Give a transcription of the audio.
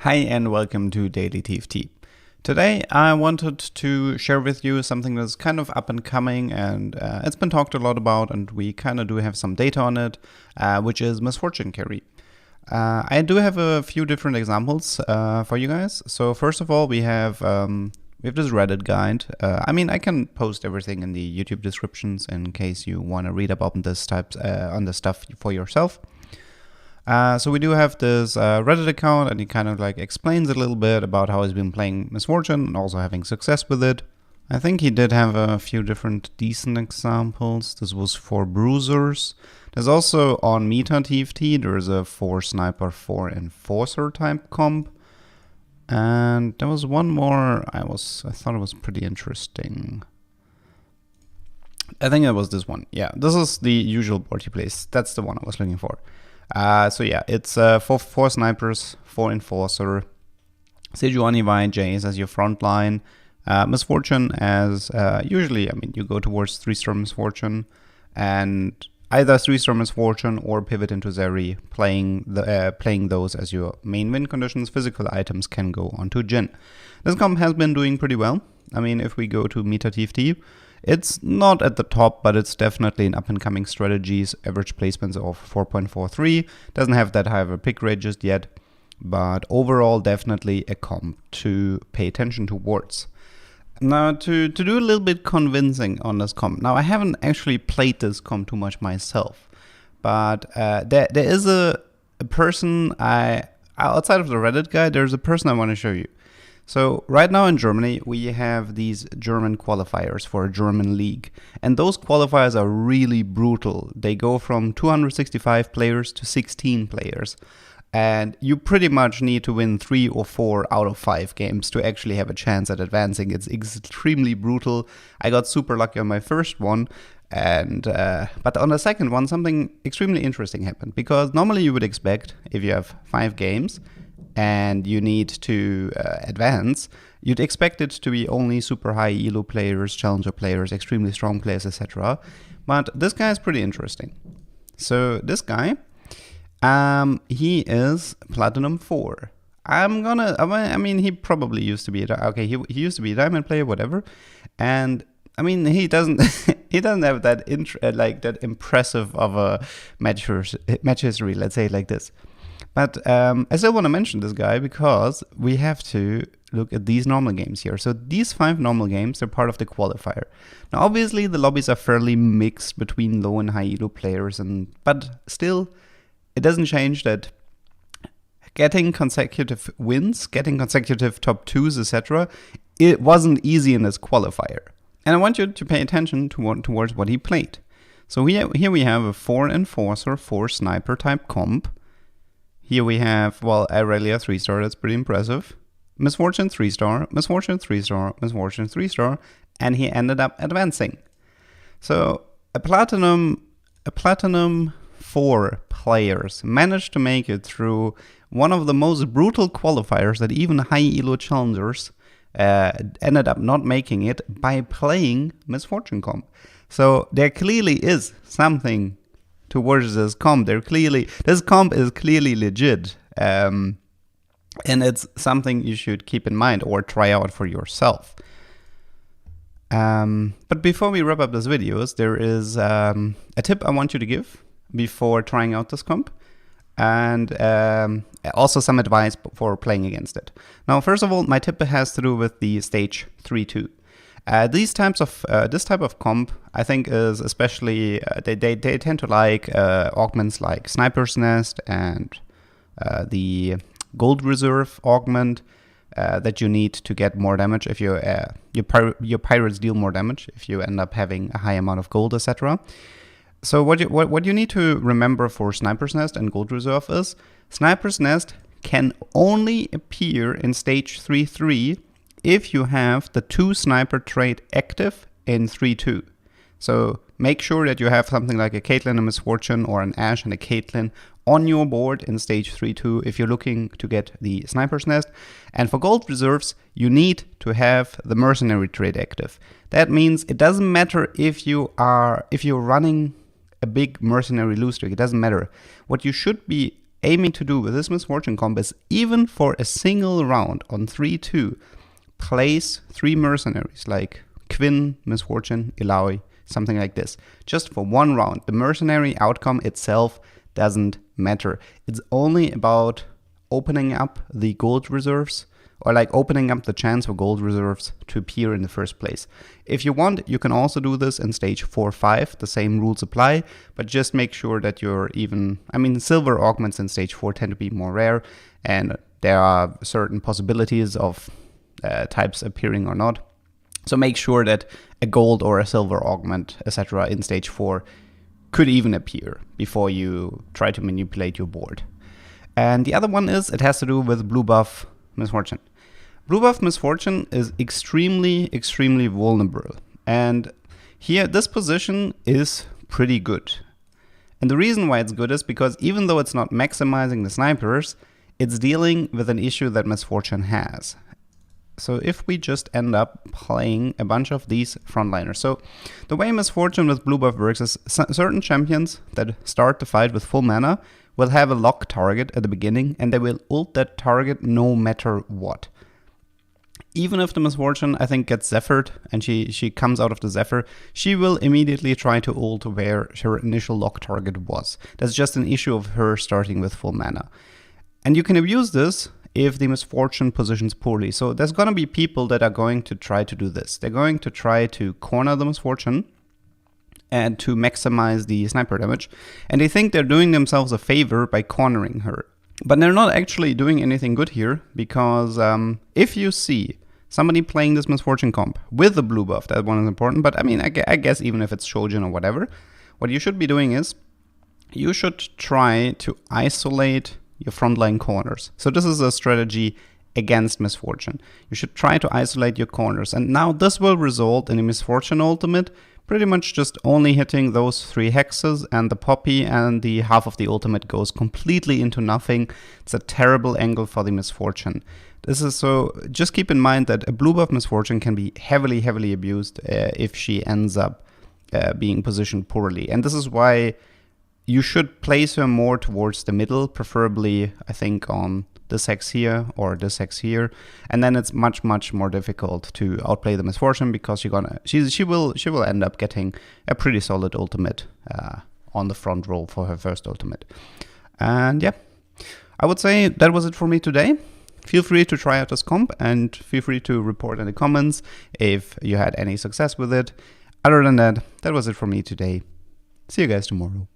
Hi and welcome to Daily TFT. Today I wanted to share with you something that's kind of up and coming, and it's been talked a lot about, and we kind of do have some data on it, which is misfortune carry. I do have a few different examples for you guys. So first of all, we have this Reddit guide. I can post everything in the YouTube descriptions in case you want to read up on this on the stuff for yourself. So we do have this Reddit account, and he kind of like explains a little bit about how he's been playing Misfortune and also having success with it. I think he did have a few different decent examples. This was for bruisers. There's also on Meta TFT, there's a 4 sniper, 4 enforcer type comp. And there was one more I thought it was pretty interesting. I think it was this one. Yeah, this is the usual board he plays. That's the one I was looking for. So yeah, it's 4 snipers, 4 enforcer, Sejuani Jace as your front line, Misfortune as usually, you go towards 3-star Misfortune, and either 3-star Misfortune or pivot into Zeri, playing those as your main win conditions. Physical items can go onto Jhin. This comp has been doing pretty well. If we go to Meta TFT, it's not at the top, but it's definitely an up-and-coming strategies. Average placements of 4.43. Doesn't have that high of a pick rate just yet, but overall definitely a comp to pay attention towards. Now, to do a little bit convincing on this comp. Now, I haven't actually played this comp too much myself, but there is a person outside of the Reddit guy, there's a person I want to show you. So right now in Germany, we have these German qualifiers for a German league. And those qualifiers are really brutal. They go from 265 players to 16 players. And you pretty much need to win 3 or 4 out of 5 games to actually have a chance at advancing. It's extremely brutal. I got super lucky on my first one. But on the second one, something extremely interesting happened. Because normally you would expect, if you have 5 games, and you need to advance, you'd expect it to be only super high elo players, challenger players, extremely strong players, etc. But this guy is pretty interesting. So this guy, he is Platinum 4. He probably used to be he used to be a diamond player, whatever. And he doesn't he doesn't have that that impressive of a match history, let's say it like this. But I still want to mention this guy because we have to look at these normal games here. So these 5 normal games are part of the qualifier. Now obviously the lobbies are fairly mixed between low and high elo players, but still it doesn't change that getting consecutive wins, getting consecutive top 2s, etc., it wasn't easy in this qualifier. And I want you to pay attention towards what he played. So here we have a 4 enforcer, 4 sniper type comp. Here we have, Aurelia 3-star, that's pretty impressive. Misfortune 3-star, Misfortune 3-star, Misfortune 3-star, and he ended up advancing. So a Platinum 4 players managed to make it through one of the most brutal qualifiers that even high elo challengers ended up not making it by playing Misfortune comp. So there clearly is something towards this comp. This comp is clearly legit, and it's something you should keep in mind or try out for yourself. But before we wrap up this video, there is a tip I want you to give before trying out this comp, and also some advice for playing against it. Now, first of all, my tip has to do with the stage 3-2. This type of comp, I think, is especially they tend to like augments like Sniper's Nest and the Gold Reserve augment that you need to get more damage if your pirates deal more damage if you end up having a high amount of gold, etc. So what you need to remember for Sniper's Nest and Gold Reserve is Sniper's Nest can only appear in stage 3-3 if you have the 2 sniper trait active in 3-2. So make sure that you have something like a Caitlyn, a Misfortune, or an Ashe and a Caitlyn on your board in stage 3-2 if you're looking to get the Sniper's Nest. And for Gold Reserves, you need to have the Mercenary trait active. That means it doesn't matter if you're running a big Mercenary loose streak, it doesn't matter. What you should be aiming to do with this Misfortune comp is, even for a single round on 3-2, place 3 mercenaries like Quinn, Misfortune, Ilaoi, something like this. Just for 1 round. The mercenary outcome itself doesn't matter. It's only about opening up the gold reserves, or like opening up the chance for gold reserves to appear in the first place. If you want, you can also do this in stage 4-5, the same rules apply, but just make sure that you're even, I mean, silver augments in stage 4 tend to be more rare, and there are certain possibilities of types appearing or not. So make sure that a gold or a silver augment, etc. in stage 4 could even appear before you try to manipulate your board. And the other one is, it has to do with blue buff Misfortune. Blue buff Misfortune is extremely vulnerable. And here, this position is pretty good. And the reason why it's good is because even though it's not maximizing the snipers, it's dealing with an issue that Misfortune has. So if we just end up playing a bunch of these frontliners. So the way Misfortune with blue buff works is certain champions that start the fight with full mana will have a lock target at the beginning, and they will ult that target no matter what. Even if the Misfortune, I think, gets Zephyred and she comes out of the Zephyr, she will immediately try to ult where her initial lock target was. That's just an issue of her starting with full mana. And you can abuse this if the Misfortune positions poorly. So there's gonna be people that are going to try to do this. They're going to try to corner the Misfortune and to maximize the sniper damage. And they think they're doing themselves a favor by cornering her. But they're not actually doing anything good here, because if you see somebody playing this Misfortune comp with the blue buff, that one is important, but I mean, I guess even if it's Shojin or whatever, what you should be doing is, you should try to isolate your frontline corners. So this is a strategy against Misfortune. You should try to isolate your corners. And now this will result in a Misfortune ultimate pretty much just only hitting those 3 hexes and the Poppy, and the half of the ultimate goes completely into nothing. It's a terrible angle for the Misfortune. This is so, just keep in mind that a blue buff Misfortune can be heavily abused if she ends up being positioned poorly. And this is why you should place her more towards the middle, preferably, I think, on this hex here or this hex here, and then it's much more difficult to outplay the Misfortune, because she will end up getting a pretty solid ultimate on the front row for her first ultimate. And yeah, I would say that was it for me today. Feel free to try out this comp, and feel free to report in the comments if you had any success with it. Other than that, that was it for me today. See you guys tomorrow.